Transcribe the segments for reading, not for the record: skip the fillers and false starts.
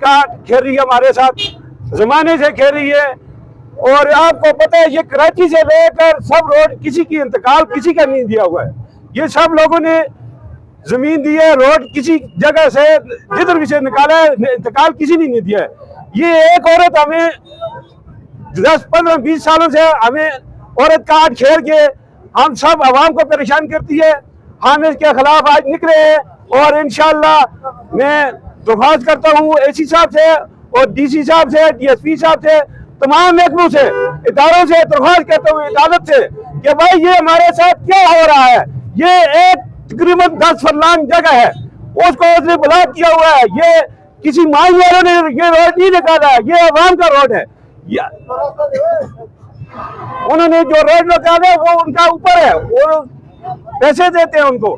काट खेल रही है हमारे साथ, जमाने से खेल रही है। और आपको पता है ये कराची से लेकर सब रोड किसी की इंतकाल किसी का नहीं दिया हुआ है। ये सब लोगों ने जमीन दी है, रोड किसी जगह से जिधर भी से निकाला है, इंतकाल किसी ने नहीं दिया है। ये एक औरत हमें 10, 15, 20 सालों से हमें औरत काट खेल के हम सब आवाम को परेशान करती है। हम इसके खिलाफ आज निकले हैं और इंशाअल्लाह मैं दरख्वास्त करता हूँ एसी साहब से और डीसी साहब से, डीएसपी साहब से, तमाम महकमों से, इदारों से दरख्वास्त करता हूँ अदालत से कि भाई ये हमारे साथ क्या हो रहा है। ये एक तकरीबन 10 फरलांग जगह है, उसको उसने ब्लॉक किया हुआ है। ये किसी माई वालों ने ये रोड नहीं निकाला है, ये आवाम का रोड है। उन्होंने जो रोड निकाला है वो उनका ऊपर है, वो पैसे देते हैं उनको।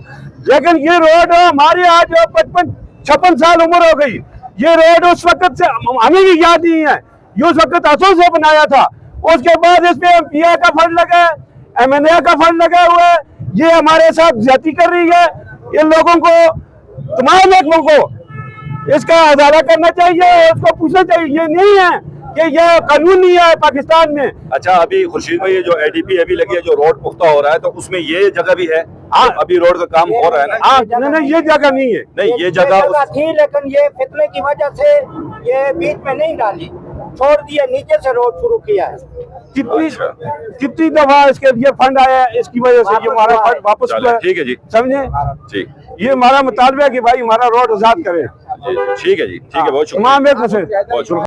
लेकिन ये रोड हमारी आज 55-56 साल उम्र हो गई। ये रोड उस वक्त से हमें भी याद नहीं है, ये उस वक्त असों से बनाया था। उसके बाद इसमें एमपीआई का फंड लगा है, एमएनए का फंड लगा हुआ है। ये हमारे साथ ज्यादती कर रही है। इन लोगों को, तमाम महकमों को इसका अदाला करना चाहिए, उसको पूछना चाहिए। ये नहीं है कि यह कानून नहीं है पाकिस्तान में। अच्छा, अभी खुर्शीद भाई ये जो एडीपी अभी लगी है, जो रोड पुख्ता हो रहा है, तो उसमें ये जगह भी है? हाँ, अभी रोड का काम हो रहा है ना? हाँ, नहीं ये जगह नहीं है। नहीं, ये जगह थी, लेकिन ये फितने की वजह से ये बीच में नहीं डाली, छोड़ दिया, नीचे से रोड शुरू किया है। कितनी दफा इसके लिए फंड आया है, इसकी वजह से ये हमारा फंड वापस हुआ है। ठीक है जी, समझे ठीक, ये हमारा मुतालबा है कि भाई हमारा रोड आजाद करें। ठीक है जी, ठीक है, बहुत शुक्रिया। तमाम एक